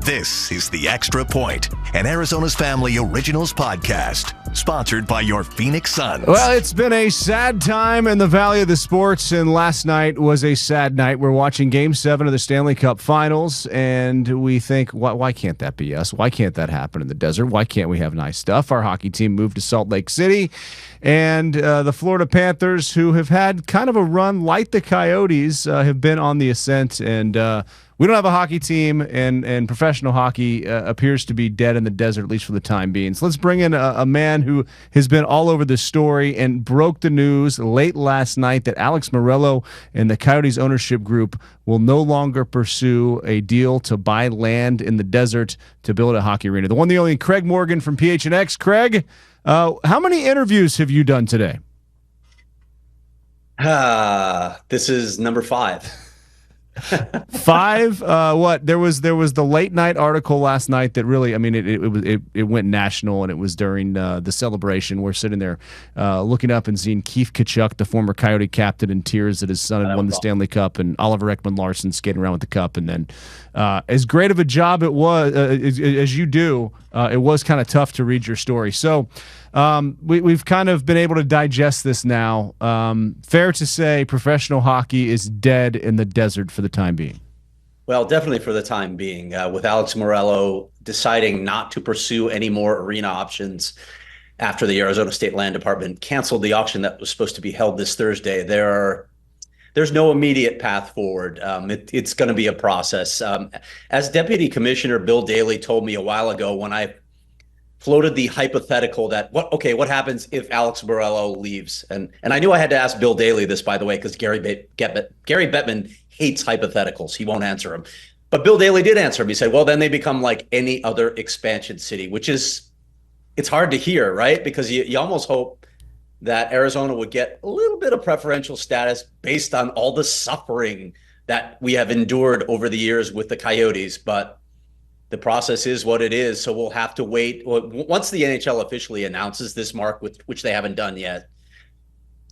This is The Extra Point, an Arizona's Family Originals podcast, sponsored by your Phoenix Suns. Well, it's been a sad time in the Valley of the Sports, and last night was a sad night. We're watching Game 7 of the Stanley Cup Finals, and we think, why can't that be us? Why can't that happen in the desert? Why can't we have nice stuff? Our hockey team moved to Salt Lake City, and the Florida Panthers, who have had kind of a run like the Coyotes, have been on the ascent, and we don't have a hockey team, and professional hockey appears to be dead in the desert, at least for the time being. So let's bring in a man who has been all over this story and broke the news late last night that Alex Meruelo and the Coyotes ownership group will no longer pursue a deal to buy land in the desert to build a hockey arena. The one, the only, Craig Morgan from PHNX. Craig, how many interviews have you done today? This is number 5. 5. What there was the late night article last night that really, I mean, it went national, and it was during the celebration. We're sitting there looking up and seeing Keith Tkachuk, the former Coyote captain, in tears that his son had won the Stanley Cup, and Oliver Ekman-Larsson skating around with the cup. And then as great of a job it was as you do, it was kind of tough to read your story. So we've kind of been able to digest this now. Fair to say professional hockey is dead in the desert for the time being. Well, definitely for the time being, with Alex Meruelo deciding not to pursue any more arena options after the Arizona State Land Department canceled the auction that was supposed to be held this Thursday. There's no immediate path forward. It's going to be a process. As Deputy Commissioner Bill Daley told me a while ago when I floated the hypothetical that what happens if Alex Meruelo leaves? And I knew I had to ask Bill Daley this, by the way, because Gary Bettman hates hypotheticals. He won't answer them. But Bill Daley did answer him. He said, well, then they become like any other expansion city, which is, it's hard to hear, right? Because you almost hope that Arizona would get a little bit of preferential status based on all the suffering that we have endured over the years with the Coyotes. But the process is what it is, so we'll have to wait. Once the NHL officially announces this, Mark, which they haven't done yet,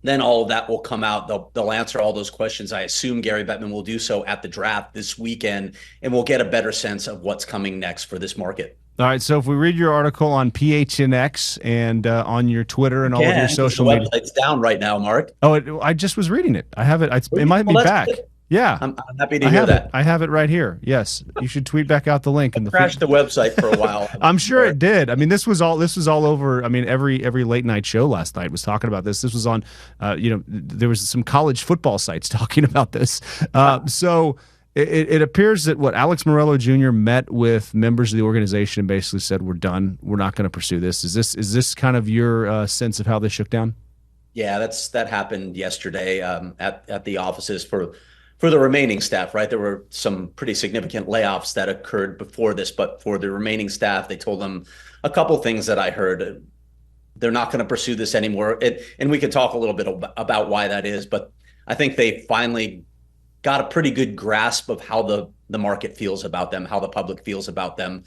then all of that will come out. They'll answer all those questions. I assume Gary Bettman will do so at the draft this weekend, and we'll get a better sense of what's coming next for this market. All right, so if we read your article on PHNX and on your Twitter and all of your social media. The website's down right now, Mark. Oh, I just was reading it. I have it. It might be back. Good. Yeah, I'm happy to hear that. I have it right here. Yes, you should tweet back out the link. And crashed the website for a while. I'm sure it did. I mean, this was all over. I mean, every late night show last night was talking about this. This was on. There was some college football sites talking about this. So it appears that Alex Meruelo Jr. met with members of the organization and basically said, "We're done. We're not going to pursue this." Is this kind of your sense of how this shook down? Yeah, that happened yesterday at the offices for the remaining staff, right? There were some pretty significant layoffs that occurred before this, but for the remaining staff, they told them a couple things that I heard. They're not going to pursue this anymore. And we could talk a little bit about why that is, but I think they finally got a pretty good grasp of how the market feels about them, how the public feels about them.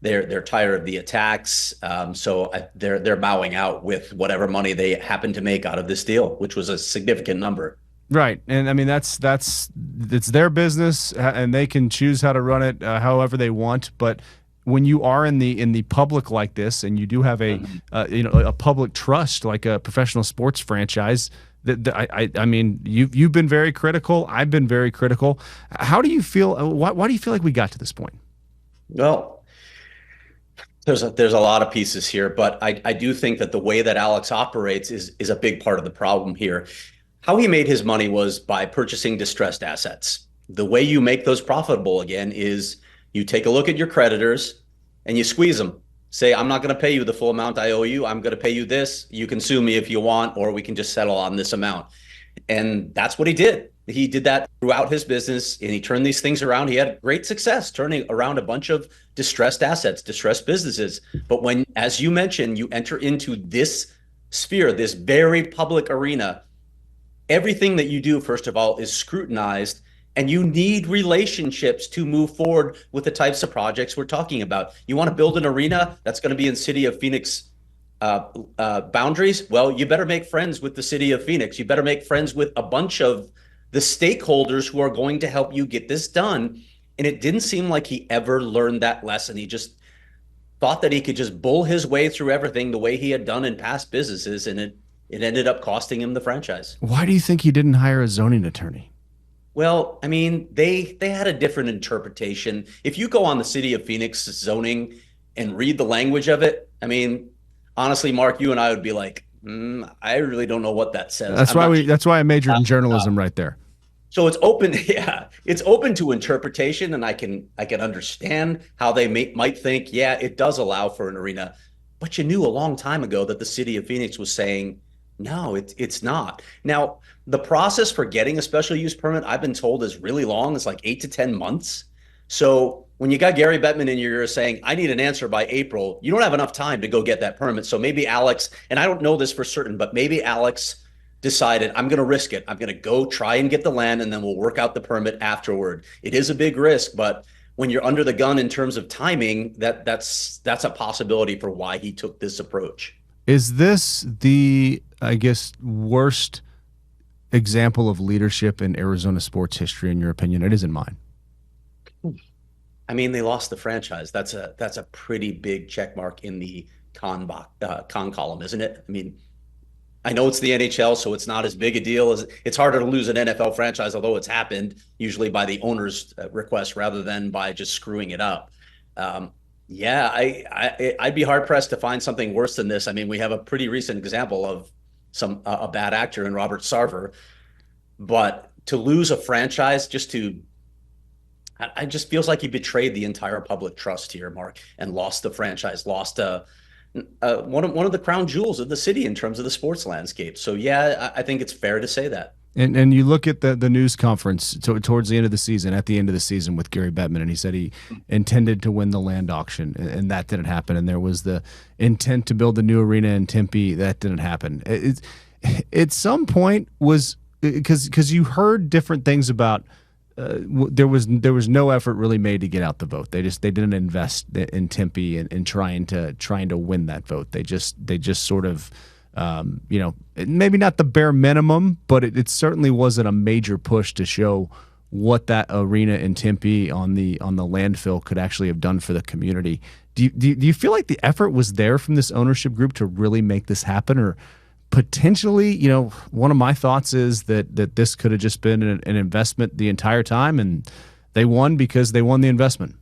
They're tired of the attacks, so they're bowing out with whatever money they happen to make out of this deal, which was a significant number. Right, and I mean it's their business, and they can choose how to run it however they want. But when you are in the public like this, and you do have a public trust like a professional sports franchise, I mean you've been very critical. I've been very critical. How do you feel? Why do you feel like we got to this point? Well, there's a lot of pieces here, but I do think that the way that Alex operates is a big part of the problem here. How he made his money was by purchasing distressed assets. The way you make those profitable again is you take a look at your creditors and you squeeze them. Say, I'm not going to pay you the full amount I owe you. I'm going to pay you this. You can sue me if you want, or we can just settle on this amount. And that's what he did. He did that throughout his business, and he turned these things around. He had great success turning around a bunch of distressed assets, distressed businesses. But when, as you mentioned, you enter into this sphere, this very public arena, everything that you do, first of all, is scrutinized, and you need relationships to move forward with the types of projects we're talking about. You want to build an arena that's going to be in City of Phoenix boundaries? Well, you better make friends with the City of Phoenix. You better make friends with a bunch of the stakeholders who are going to help you get this done. And it didn't seem like he ever learned that lesson. He just thought that he could just bull his way through everything the way he had done in past businesses, and it ended up costing him the franchise. Why do you think he didn't hire a zoning attorney? Well, I mean, they had a different interpretation. If you go on the city of Phoenix zoning and read the language of it, I mean, honestly, Mark, you and I would be like, I really don't know what that says. That's why I majored in journalism right there. So it's open, yeah, it's open to interpretation, and I can understand how they might think, yeah, it does allow for an arena, but you knew a long time ago that the city of Phoenix was saying, no, it's not. Now, the process for getting a special use permit, I've been told, is really long. It's like 8 to 10 months. So when you got Gary Bettman in your ear saying, I need an answer by April, you don't have enough time to go get that permit. So maybe Alex, and I don't know this for certain, but maybe Alex decided, I'm going to risk it. I'm going to go try and get the land, and then we'll work out the permit afterward. It is a big risk, but when you're under the gun in terms of timing, that's a possibility for why he took this approach. Is this the, I guess, worst example of leadership in Arizona sports history, in your opinion? It isn't mine. I mean, they lost the franchise. That's a pretty big check mark in the con column, isn't it? I mean, I know it's the NHL, so it's not as big a deal as it's harder to lose an NFL franchise, although it's happened usually by the owner's request rather than by just screwing it up. Yeah, I'd be hard pressed to find something worse than this. I mean, we have a pretty recent example of a bad actor in Robert Sarver, but to lose a franchise I just feels like he betrayed the entire public trust here, Mark, and lost the franchise, lost one of the crown jewels of the city in terms of the sports landscape. So yeah, I think it's fair to say that. And you look at the news conference towards the end of the season, at the end of the season with Gary Bettman, and he said he intended to win the land auction, and that didn't happen. And there was the intent to build a new arena in Tempe, that didn't happen. At some point, was because you heard different things about. There was no effort really made to get out the vote. They didn't invest in Tempe and trying to win that vote. They just sort of. Maybe not the bare minimum, but it certainly wasn't a major push to show what that arena in Tempe on the landfill could actually have done for the community. Do you feel like the effort was there from this ownership group to really make this happen, or potentially, one of my thoughts is that this could have just been an investment the entire time, and they won because they won the investment?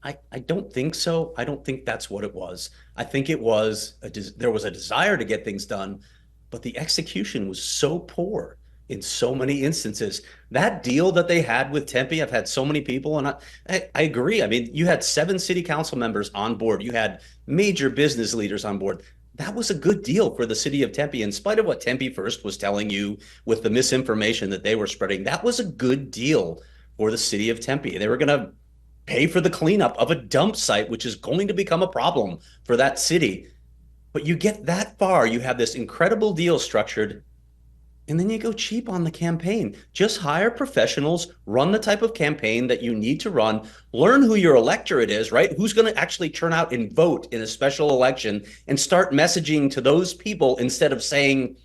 I don't think so. I don't think that's what it was. I think it was there was a desire to get things done, but the execution was so poor in so many instances. That deal that they had with Tempe, I've had so many people, and I agree. I mean, you had 7 city council members on board. You had major business leaders on board. That was a good deal for the city of Tempe, in spite of what Tempe First was telling you with the misinformation that they were spreading. That was a good deal for the city of Tempe. They were going to pay for the cleanup of a dump site, which is going to become a problem for that city. But you get that far, you have this incredible deal structured, and then you go cheap on the campaign. Just hire professionals, run the type of campaign that you need to run, learn who your electorate is, right? Who's going to actually turn out and vote in a special election, and start messaging to those people instead of saying,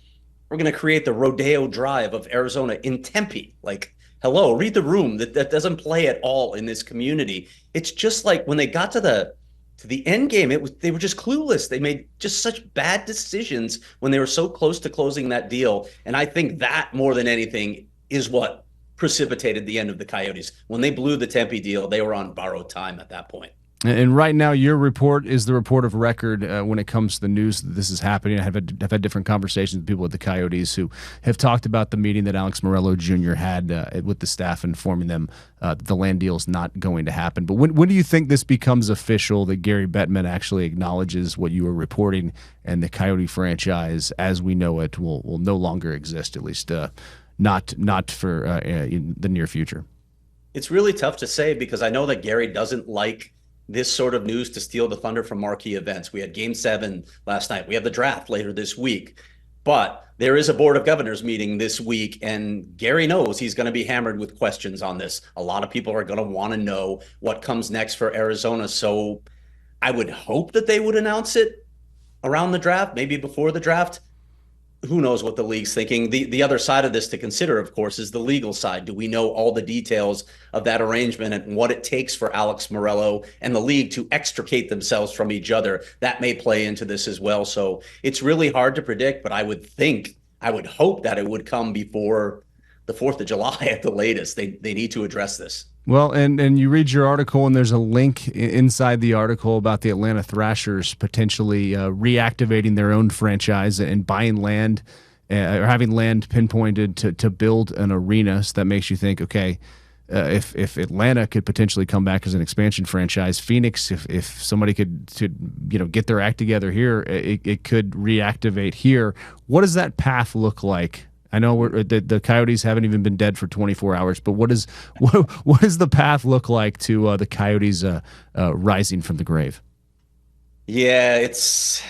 we're going to create the Rodeo Drive of Arizona in Tempe. Like, hello, read the room. That doesn't play at all in this community. It's just like when they got to the end game, they were just clueless. They made just such bad decisions when they were so close to closing that deal. And I think that more than anything is what precipitated the end of the Coyotes. When they blew the Tempe deal, they were on borrowed time at that point. And right now, your report is the report of record when it comes to the news that this is happening. I've had different conversations with people at the Coyotes who have talked about the meeting that Alex Meruelo Jr. had with the staff, informing them that the land deal is not going to happen. But when do you think this becomes official, that Gary Bettman actually acknowledges what you were reporting, and the Coyote franchise, as we know it, will no longer exist, at least not for in the near future? It's really tough to say, because I know that Gary doesn't like this sort of news to steal the thunder from marquee events. We had Game 7 last night. We have the draft later this week. But there is a Board of Governors meeting this week, and Gary knows he's going to be hammered with questions on this. A lot of people are going to want to know what comes next for Arizona. So I would hope that they would announce it around the draft, maybe before the draft. who knows what the league's thinking. The other side of this to consider, of course, is the legal side. Do we know all the details of that arrangement and what it takes for Alex Meruelo and the league to extricate themselves from each other? That may play into this as well. So it's really hard to predict, but I would hope that it would come before the 4th of July at the latest. They need to address this. Well, and you read your article, and there's a link inside the article about the Atlanta Thrashers potentially reactivating their own franchise and buying land or having land pinpointed to build an arena. So that makes you think, okay, if Atlanta could potentially come back as an expansion franchise, Phoenix, if somebody could get their act together here, it could reactivate here. What does that path look like? I know the Coyotes haven't even been dead for 24 hours, but what does the path look like to the Coyotes rising from the grave? Yeah, it's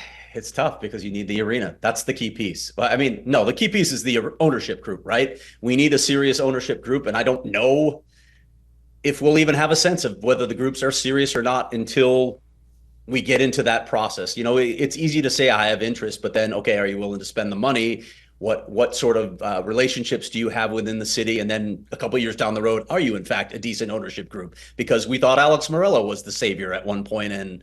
tough because you need the arena. That's the key piece. I mean, no, the key piece is the ownership group, right? We need a serious ownership group, and I don't know if we'll even have a sense of whether the groups are serious or not until we get into that process. It's easy to say I have interest, but then, okay, are you willing to spend the money? What sort of relationships do you have within the city? And then a couple of years down the road, are you in fact a decent ownership group? Because we thought Alex Meruelo was the savior at one point, and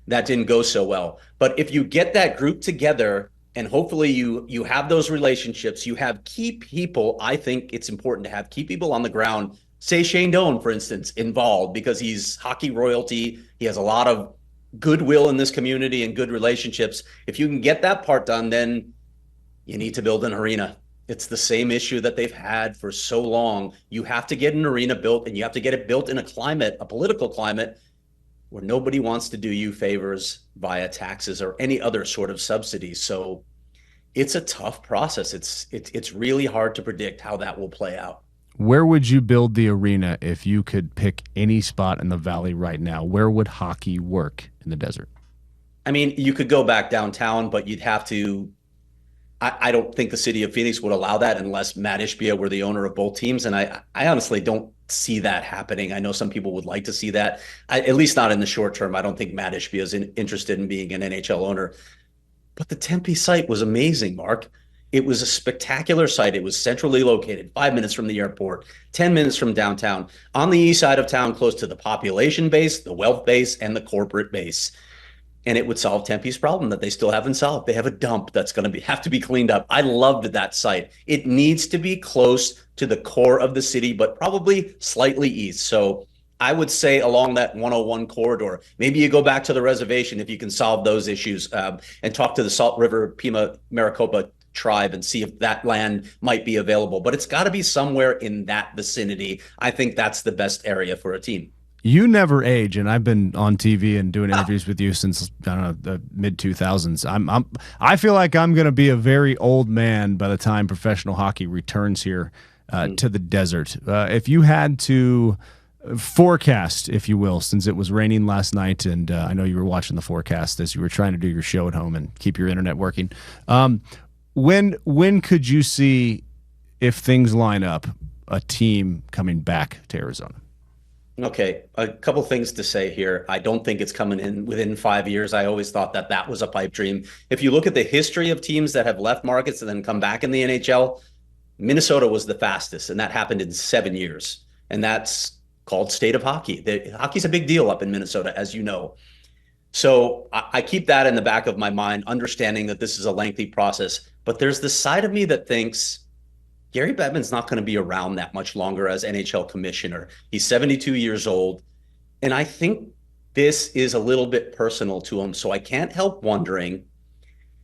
that didn't go so well. But if you get that group together, and hopefully you have those relationships, you have key people. I think it's important to have key people on the ground. Say Shane Doan, for instance, involved, because he's hockey royalty. He has a lot of goodwill in this community and good relationships. If you can get that part done, then you need to build an arena. It's the same issue that they've had for so long. You have to get an arena built, and you have to get it built in a political climate where nobody wants to do you favors via taxes or any other sort of subsidies. So it's a tough process. It's really hard to predict how that will play out. Where would you build the arena if you could pick any spot in the Valley right now? Where would hockey work in the desert? I mean, you could go back downtown, but you'd have to. I don't think the city of Phoenix would allow that unless Matt Ishbia were the owner of both teams. And I honestly don't see that happening. I know some people would like to see that, at least not in the short term. I don't think Matt Ishbia is interested in being an NHL owner. But the Tempe site was amazing, Mark. It was a spectacular site. It was centrally located, 5 minutes from the airport, 10 minutes from downtown, on the east side of town, close to the population base, the wealth base, and the corporate base. And it would solve Tempe's problem that they still haven't solved. They have a dump that's going to have to be cleaned up. I loved that site. It needs to be close to the core of the city, but probably slightly east. So I would say along that 101 corridor, maybe you go back to the reservation if you can solve those issues, and talk to the Salt River Pima Maricopa tribe and see if that land might be available. But it's got to be somewhere in that vicinity. I think that's the best area for a team. You never age, and I've been on TV and doing interviews with you since, I don't know, the mid-2000s. I feel like I'm going to be a very old man by the time professional hockey returns here to the desert. If you had to forecast, if you will, since it was raining last night, and I know you were watching the forecast as you were trying to do your show at home and keep your internet working, when could you see, if things line up, a team coming back to Arizona? Okay, a couple things to say here. I don't think it's coming in within 5 years. I always thought that was a pipe dream. If you look at the history of teams that have left markets and then come back in the NHL, Minnesota was the fastest, and that happened in 7 years. And that's called state of hockey. Hockey's a big deal up in Minnesota, as you know. So I keep that in the back of my mind, understanding that this is a lengthy process. But there's the side of me that thinks Gary Bettman's not going to be around that much longer as NHL commissioner. He's 72 years old. And I think this is a little bit personal to him. So I can't help wondering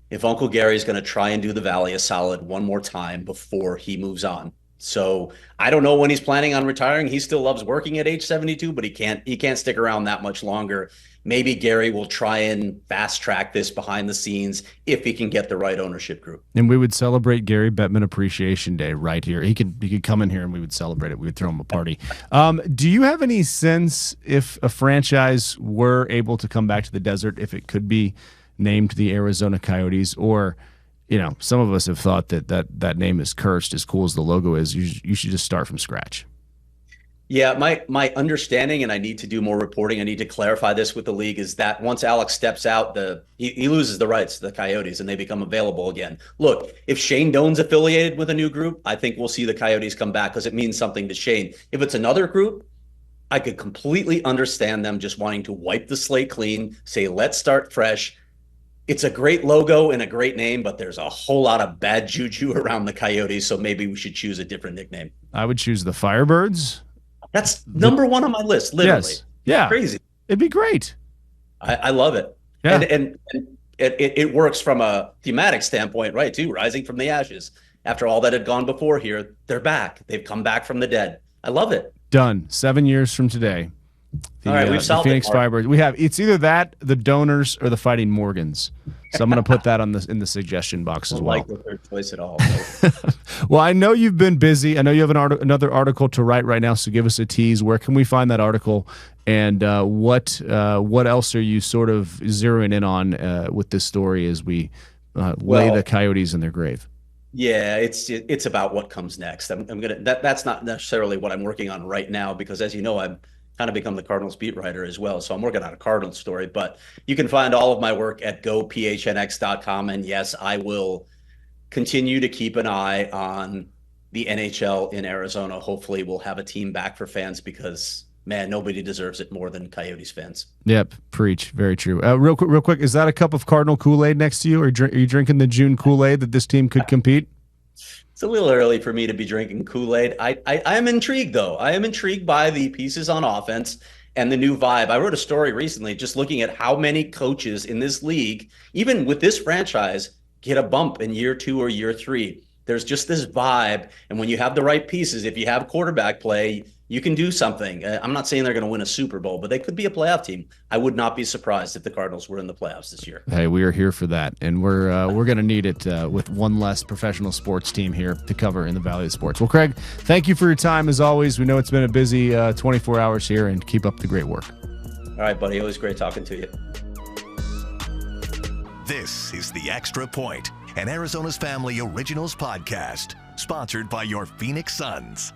if Uncle Gary's going to try and do the Valley a solid one more time before he moves on. So I don't know when he's planning on retiring. He still loves working at age 72, but he can't stick around that much longer. Maybe Gary will try and fast track this behind the scenes if he can get the right ownership group. And we would celebrate Gary Bettman Appreciation Day right here. He could come in here and we would celebrate it. We would throw him a party. Do you have any sense if a franchise were able to come back to the desert, if it could be named the Arizona Coyotes? Or, some of us have thought that name is cursed, as cool as the logo is. You should just start from scratch. Yeah, my understanding, and I need to do more reporting, I need to clarify this with the league, is that once Alex steps out, he loses the rights to the Coyotes and they become available again. Look, if Shane Doan's affiliated with a new group, I think we'll see the Coyotes come back because it means something to Shane. If it's another group, I could completely understand them just wanting to wipe the slate clean, say, let's start fresh. It's a great logo and a great name, but there's a whole lot of bad juju around the Coyotes, so maybe we should choose a different nickname. I would choose the Firebirds. That's number one on my list, literally. Yes. Yeah. Crazy. It'd be great. I love it. Yeah. And it works from a thematic standpoint, right, too, rising from the ashes. After all that had gone before here, they're back. They've come back from the dead. I love it. Done. 7 years from today. All right, we've solved the Phoenix it, Mark. Firebirds. We have it's either that, the Donors, or the Fighting Morgans. So I'm going to put that in the suggestion box as well. Like the third choice at all. Well, I know you've been busy. I know you have another article to write right now. So give us a tease. Where can we find that article? And what else are you sort of zeroing in on with this story as we lay the Coyotes in their grave? Yeah, it's about what comes next. That's not necessarily what I'm working on right now because, as you know, I'm kind of become the Cardinals beat writer as well. So I'm working on a Cardinals story, but you can find all of my work at gophnx.com. And yes, I will continue to keep an eye on the NHL in Arizona. Hopefully we'll have a team back for fans because, man, nobody deserves it more than Coyotes fans. Yep. Preach. Very true. Real quick. Is that a cup of Cardinal Kool-Aid next to you? Or are you drinking the June Kool-Aid that this team could compete? It's a little early for me to be drinking Kool-Aid. I am intrigued, though. I am intrigued by the pieces on offense and the new vibe. I wrote a story recently just looking at how many coaches in this league, even with this franchise, get a bump in year 2 or year 3. There's just this vibe. And when you have the right pieces, if you have quarterback play, you can do something. I'm not saying they're going to win a Super Bowl, but they could be a playoff team. I would not be surprised if the Cardinals were in the playoffs this year. Hey, we are here for that, and we're going to need it with one less professional sports team here to cover in the Valley of Sports. Well, Craig, thank you for your time as always. We know it's been a busy 24 hours here, and keep up the great work. All right, buddy. Always great talking to you. This is The Extra Point, an Arizona's Family Originals podcast, sponsored by your Phoenix Suns.